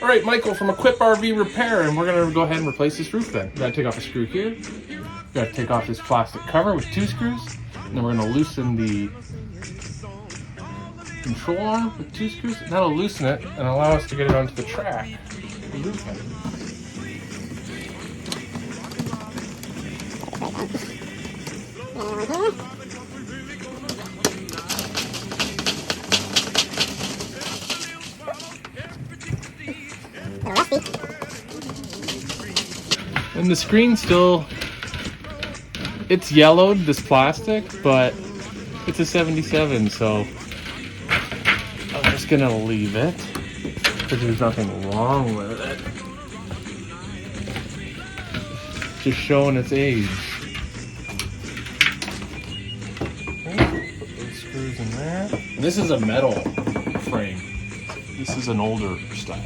All right, Michael from Equip RV Repair, and we're gonna go ahead and replace this roof then. We're gonna take off a screw here. We're gonna take off this plastic cover with 2 screws. And then we're gonna loosen the control arm with 2 screws. And that'll loosen it and allow us to get it onto the track. And the screen still, it's yellowed, this plastic, but it's a 77, so I'm just gonna leave it because there's nothing wrong with it. Just showing its age. Okay, put those screws in there. And this is a metal frame. This is an older style.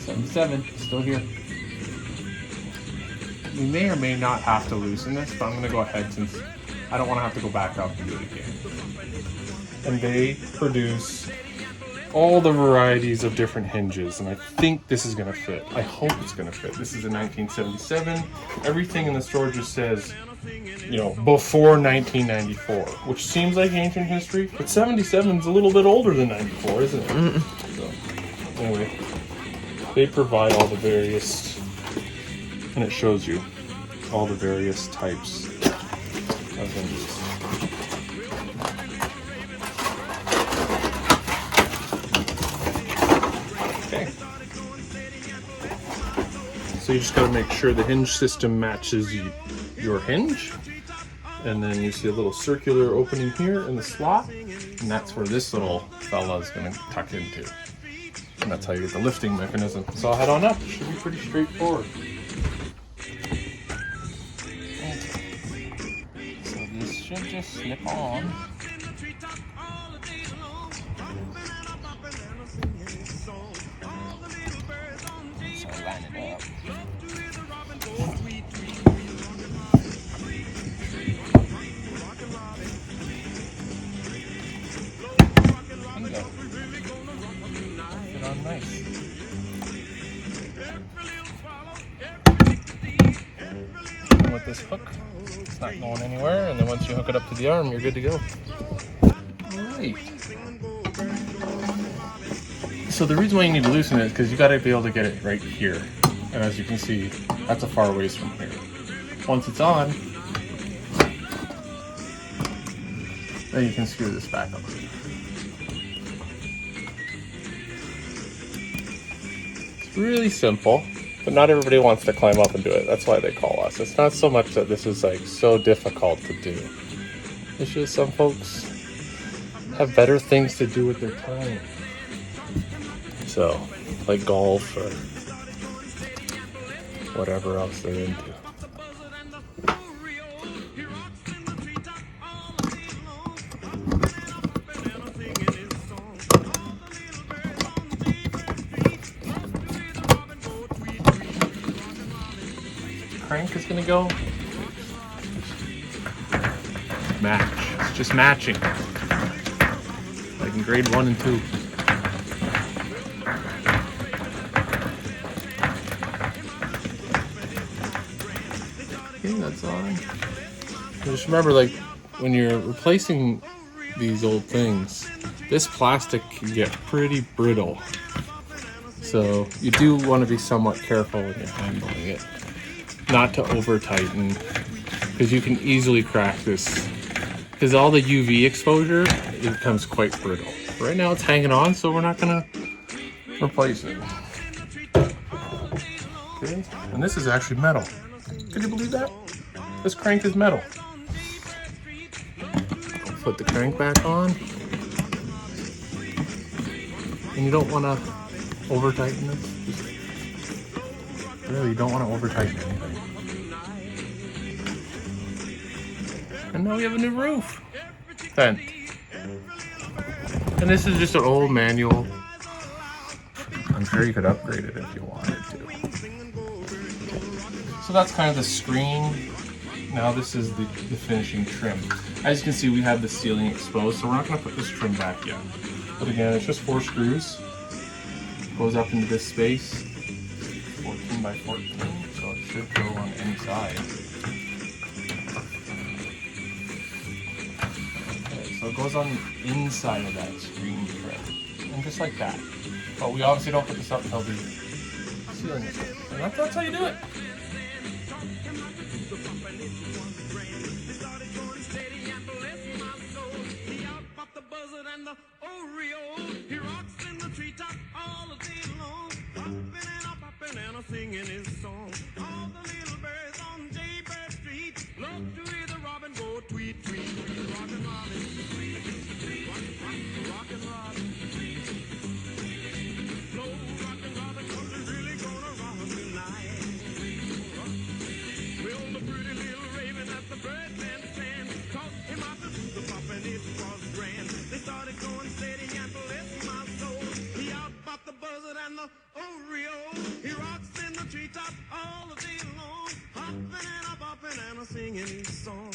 77, still here. We may or may not have to loosen this, but I'm gonna go ahead since I don't wanna have to go back up and do it again. And they produce all the varieties of different hinges, and I think this is gonna fit. I hope it's gonna fit. This is a 1977. Everything in the store just says, you know, before 1994, which seems like ancient history, but 77 is a little bit older than 94, isn't it? So, anyway, they provide all the various, and it shows you all the various types of hinges. Okay. So you just got to make sure the hinge system matches your hinge. And then you see a little circular opening here in the slot. And that's where this little fella is going to tuck into. And that's how you get the lifting mechanism. So I'll head on up. It should be pretty straightforward. So this should just slip on. So line it up. Bingo. Fit on nice. And with this hook, it's not going anywhere, and then once you hook it up to the arm, you're good to go. Alright. So the reason why you need to loosen it is because you got to be able to get it right here. And as you can see, that's a far ways from here. Once it's on, then you can screw this back up. It's really simple, but not everybody wants to climb up and do it. That's why they call us. It's not so much that this is like so difficult to do. It's just some folks have better things to do with their time. So, like golf or whatever else they're into. Crank is gonna go match. It's just matching, like in grade 1 and 2. Okay, that's on. Just remember, like when you're replacing these old things, this plastic can get pretty brittle. So you do want to be somewhat careful when you're handling it. Not to over tighten, because you can easily crack this. Because all the UV exposure, it becomes quite brittle. Right now it's hanging on, so we're not gonna replace it. Okay, and this is actually metal. Could you believe that? This crank is metal. Put the crank back on. And you don't want to over tighten this. Really, you don't want to over tighten anything. And now we have a new roof. Vent. And this is just an old manual. I'm sure you could upgrade it if you wanted to. So that's kind of the screen. Now this is the finishing trim. As you can see, we have the ceiling exposed, so we're not going to put this trim back yet. But again, it's just 4 screws. goes up into this space, 14 by 14, so it should go on the inside. Okay, so it goes on the inside of that screen tray, and just like that. But we obviously don't put this up until the ceiling is up. And that's how you do it. Singing his song. All the little birds on Jaybird Street love to hear the robin go tweet, tweet, tweet. Rockin' Robin, tweet, tweet, rockin' Robin, tweet, tweet. Slow rockin' Robin, 'cause we're really gonna rock tonight. Well, the pretty little raven at the birdman stand taught him how to do the pop, and it was grand. They started going steady and bless my soul. He out popped the buzzard and the Oreo. He rocks in the treetop all the day long, hopping and a bopping and a singing his song.